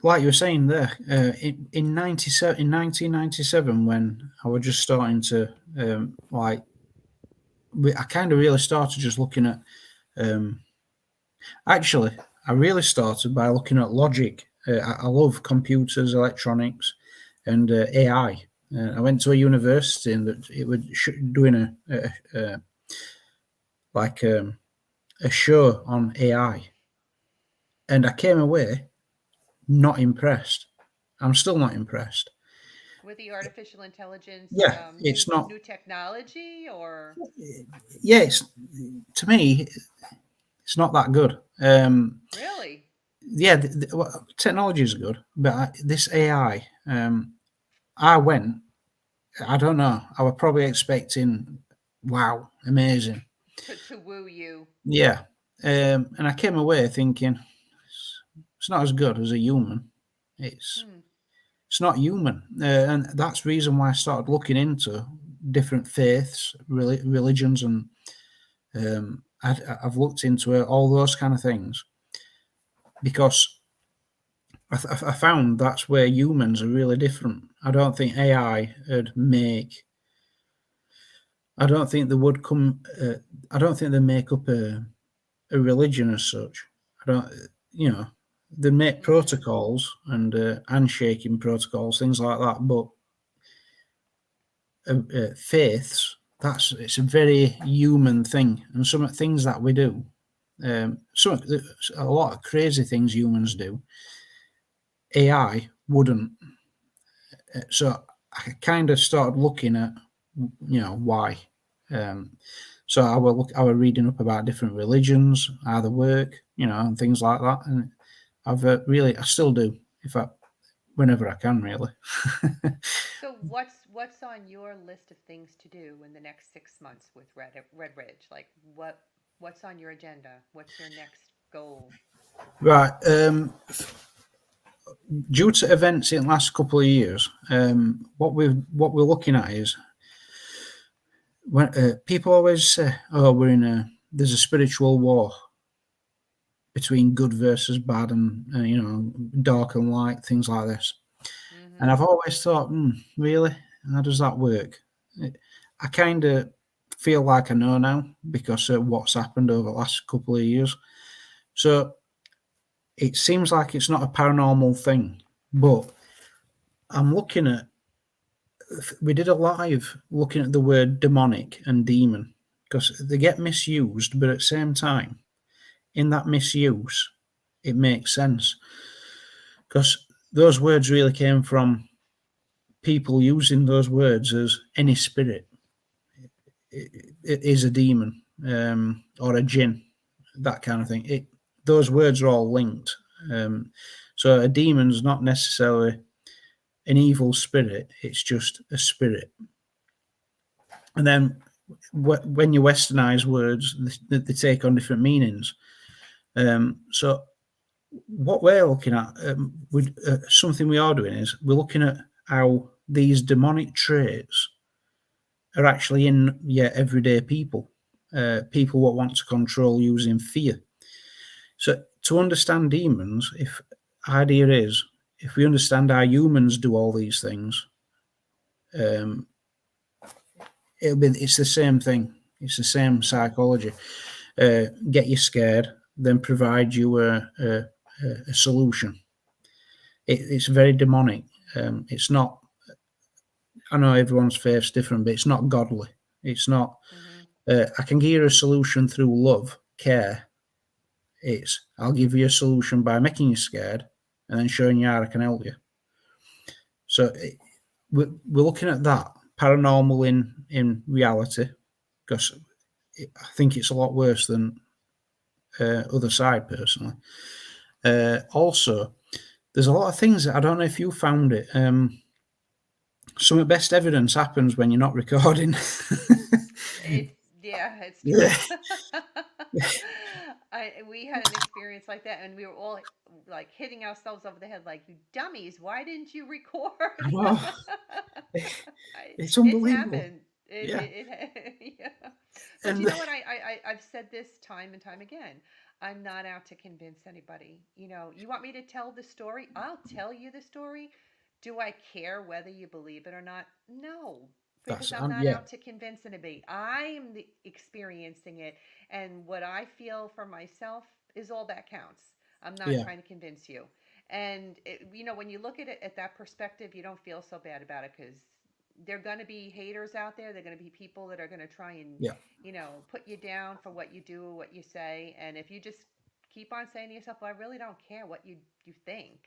like you were saying there, in 97, in 1997, when I was just starting to like, I kind of really started just looking at. Um, Actually, I really started by looking at logic. I love computers, electronics, and AI. I went to a university and that it was doing like a show on AI, and I came away not impressed. I'm still not impressed. With the artificial intelligence, Yeah, new it's not. new technology, or Yeah, it's to me, it's not that good. really? Yeah, technology is good, but this AI, I went. I don't know. I was probably expecting, wow, amazing. To woo you? Yeah, and I came away thinking it's not as good as a human. It's Hmm. it's not human, and that's the reason why I started looking into different faiths, religions, and I've looked into all those kind of things because I found that's where humans are really different. I don't think AI would make. I don't think they would come. I don't think they make up a religion as such. I don't. You know, they make Mm-hmm. protocols and handshaking protocols, things like that. But faiths, it's a very human thing, and some things that we do. Some a lot of crazy things humans do. AI wouldn't. So I kind of started looking at, why. Um, so I was reading up about different religions, how they work, and things like that. And I still do, if I, whenever I can, really. So what's on your list of things to do in the next 6 months with Red Ridge? Like what's on your agenda? What's your next goal? Right. Due to events in the last couple of years, what we're looking at is when people always say, "Oh, there's a spiritual war between good versus bad, and dark and light, things like this." And Mm-hmm. I've always thought, really, how does that work? I kind of feel like I know now because of what's happened over the last couple of years. So it seems like it's not a paranormal thing, but I'm looking at. We did a live looking at the word demonic and demon because they get misused, but at the same time, in that misuse, it makes sense because those words really came from people using those words as any spirit it is a demon, or a jinn, that kind of thing. Those words are all linked. Um, so a demon's not necessarily an evil spirit; it's just a spirit. And then when you westernize words, they take on different meanings. So what we're looking at, something we are doing is we're looking at how these demonic traits are actually in everyday people, people what want to control using fear. So to understand demons, if idea is if we understand how humans do all these things, um, it's the same thing. It's the same Mm-hmm. psychology. Get you scared, then provide you a solution. It's very demonic. It's not. I know everyone's faith's different, but it's not godly. It's not. Mm-hmm. I can give you a solution through love, care. I'll give you a solution by making you scared, and then showing you how I can help you. So we're looking at that paranormal in reality, because I think it's a lot worse than other side personally. Also, there's a lot of things that I don't know if you found it. Some of the best evidence happens when you're not recording. It's yeah, it's Yeah, true. We had an experience like that, and we were all like hitting ourselves over the head, like you dummies! Why didn't you record? I know. It's It's unbelievable. happened. Yeah, Yeah. But you and know what? I've said this time and time again. I'm not out to convince anybody. You want me to tell the story? I'll tell you the story. Do I care whether you believe it or not? No, because I'm not yeah, out to convince anybody. I am experiencing it, and what I feel for myself is all that counts. I'm not yeah, trying to convince you. And when you look at it at that perspective, you don't feel so bad about it because there are going to be haters out there. There are going to be people that are going to try and yeah. put you down for what you do or what you say. And if you just keep on saying to yourself, well, I really don't care what you think.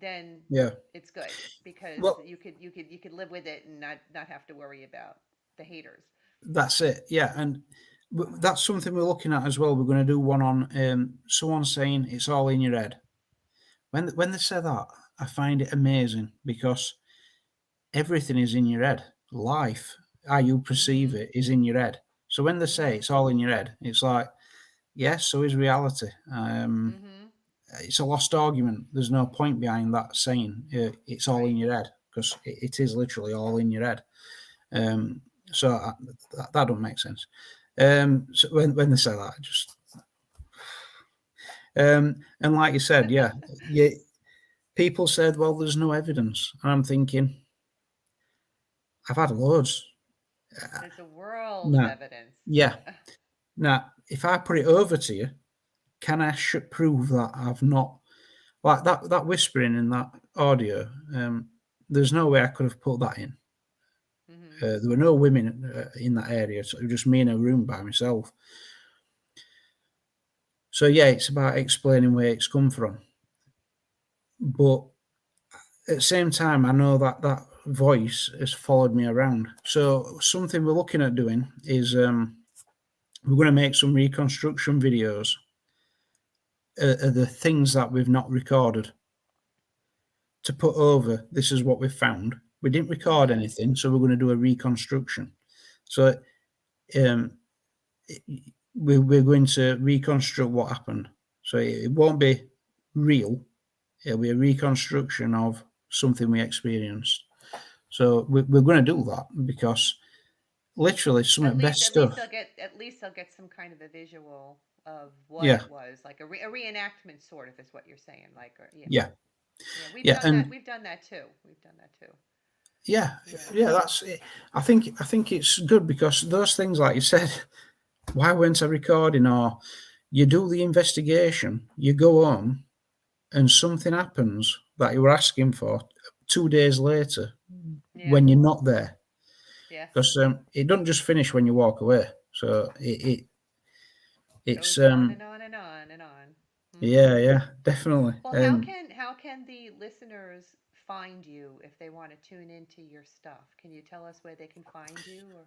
then Yeah. it's good because Well, you could live with it and not have to worry about the haters. that's it. Yeah, and that's something we're looking at as well. We're going to do one on someone saying it's all in your head. When they say that, I find it amazing because everything is in your head. Life, how you perceive Mhm. it, is in your head. So when they say Mhm. it's all in your head, it's like, yes, so is reality. Mhm. It's a lost argument. There's no point behind that saying it's all in Right. your head because it is literally all in your head. Um, so that don't make sense. So when they say that, I just and like you said, yeah, people said, well, there's no evidence, and I'm thinking, I've had loads. There's a world of Now, evidence. yeah, now if I put it over to you, can I prove that I've not like that whispering in that audio? There's no way I could have put that in. Mhm. There were no women in that area, so it was just me in a room by myself. So yeah, it's about explaining where it's come from. But at the same time, I know that that voice has followed me around. So something we're looking at doing is we're going to make some reconstruction videos of the things that we've not recorded to put over. This is what we've found. We didn't record Mhm. anything, so we're going to do a reconstruction. So um, we're going to reconstruct what happened. So it won't be real. It'll be a reconstruction of something we experienced. So we're going to do that because literally some of At the least best at least stuff. they'll get at least they'll get some kind of a visual of what Yeah, it was, like a reenactment sort of is what you're saying. Like yeah. yeah, Yeah, we've yeah, done that. and We've done that too. We've done that too. yeah, Yeah. yeah. That's it. I think it's good because those things, like you said, why weren't I recording? Or you do the investigation, you go home, and something happens that you were asking for 2 days later Yeah. when you're not there. Yeah. Because it doesn't just finish when you walk away. So it's Goes on and on and on and on. yeah, Mhm. yeah, definitely. Well, how can the listeners find you if they want to tune into your stuff? Can you tell us where they can find you or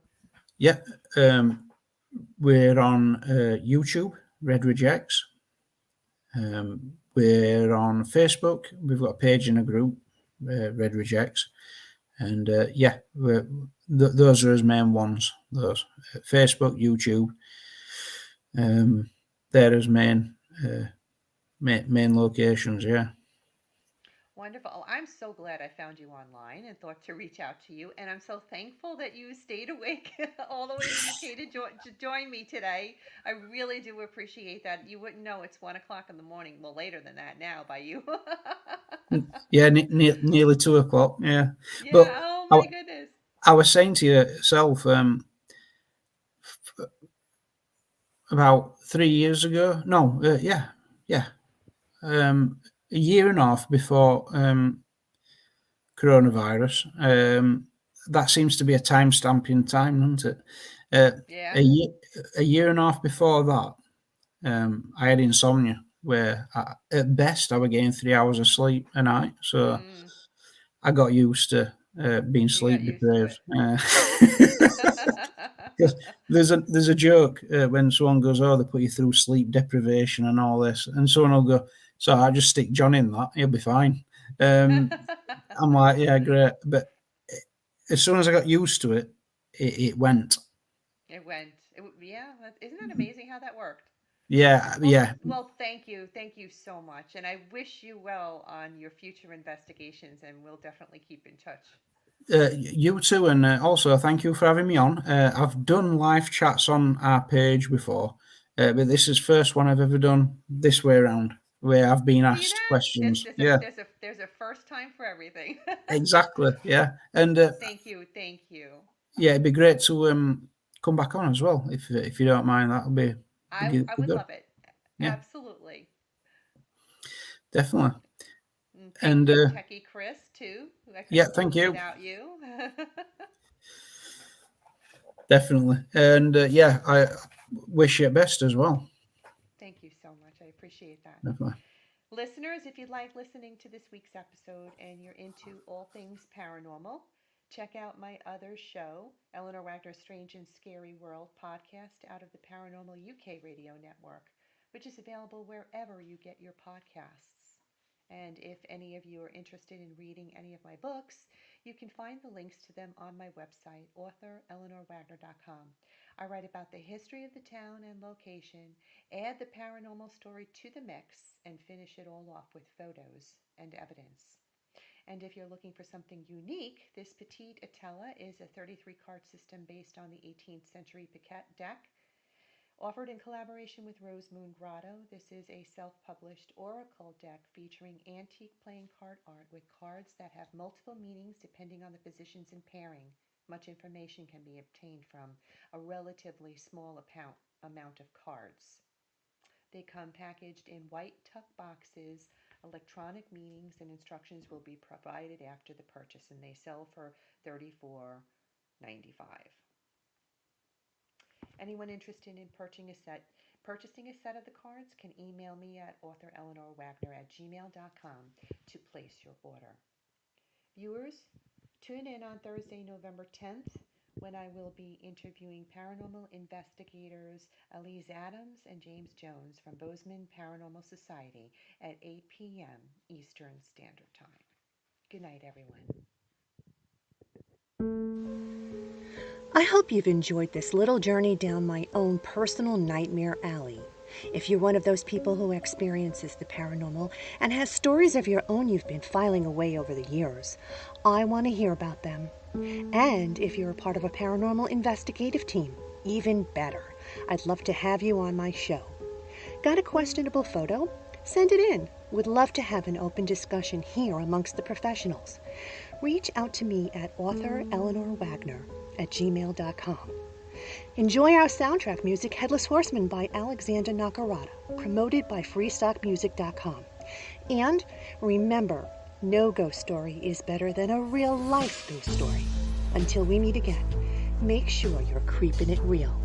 Yeah, um, we're on YouTube, Red Rejects. We're on Facebook. We've got a page in a group, Red Rejects, and yeah, those are his main ones. Those Facebook, YouTube. Um, they're his main locations. Yeah. Wonderful. Oh, I'm so glad I found you online and thought to reach out to you. And I'm so thankful that you stayed awake all the way to the UK to join me today. I really do appreciate that. You wouldn't know it's 1 o'clock in the morning. Well, later than that now by you. Yeah, nearly 2 o'clock. Yeah, but Yeah. Oh, I, my goodness. I was saying to yourself about 3 years ago. No, yeah, a year and a half before coronavirus. That seems to be a timestamp in time, doesn't it? Yeah. A year and a half before that, I had insomnia where at best I was getting 3 hours of sleep a night. So Mm, I got used to being you got sleep used to deprived. it. 'Cause there's a joke when someone goes, "Oh, they put you through sleep deprivation and all this," and someone will go, "So I just stick John in that, he'll be fine." Um, I'm like, "Yeah, great," but as soon as I got used to it, it went. It went. Yeah. Isn't that amazing how that worked? Yeah, Well, yeah. thank you so much, and I wish you well on your future investigations, and we'll definitely keep in touch. You too, and also thank you for having me on. I've done live chats on our page before, but this is first one I've ever done this way around, where I've been See asked that? There's questions. there's a Yeah, there's a there's a first time for everything. exactly. Yeah, and Thank you, thank you. yeah, it'd be great to come back on as well if you don't mind. That'll I be would good. love it. Yeah, Absolutely. definitely. And thank And you, Techie Chris, too. I yeah, couldn't do thank it you. without you. Definitely. And yeah, I wish you best as well. Thank you so much. I appreciate that. Definitely. Listeners, if you like listening to this week's episode and you're into all things paranormal, check out my other show, Eleanor Wagner's Strange and Scary World podcast out of the Paranormal UK radio network, which is available wherever you get your podcasts. And if any of you are interested in reading any of my books, you can find the links to them on my website, authoreleanorwagner.com. I write about the history of the town and location, add the paranormal story to the mix, and finish it all off with photos and evidence. And if you're looking for something unique, this Petite Atella is a 33-card system based on the 18th century Piquet deck. Offered in collaboration with Rose Moon Grotto, this is a self-published oracle deck featuring antique playing card art with cards that have multiple meanings depending on the positions and pairing. Much information can be obtained from a relatively small amount of cards. They come packaged in white tuck boxes. Electronic meanings and instructions will be provided after the purchase, and they sell for $34.95. Anyone interested in purchasing a set of the cards can email me at authoreleanorwagner@gmail.com to place your order. Viewers, tune in on Thursday, November 10th, when I will be interviewing paranormal investigators Elise Adams and James Jones from Bozeman Paranormal Society at 8 p.m. Eastern Standard Time. Good night, everyone. I hope you've enjoyed this little journey down my own personal nightmare alley. If you're one of those people who experiences the paranormal and has stories of your own you've been filing away over the years, I want to hear about them. And if you're a part of a paranormal investigative team, even better. I'd love to have you on my show. Got a questionable photo? Send it in. Would love to have an open discussion here amongst the professionals. Reach out to me at authoreleanorwagner@gmail.com. Enjoy our soundtrack music, Headless Horseman by Alexander Nakarada, promoted by freestockmusic.com. And remember, no ghost story is better than a real-life ghost story. Until we meet again, make sure you're creeping it real.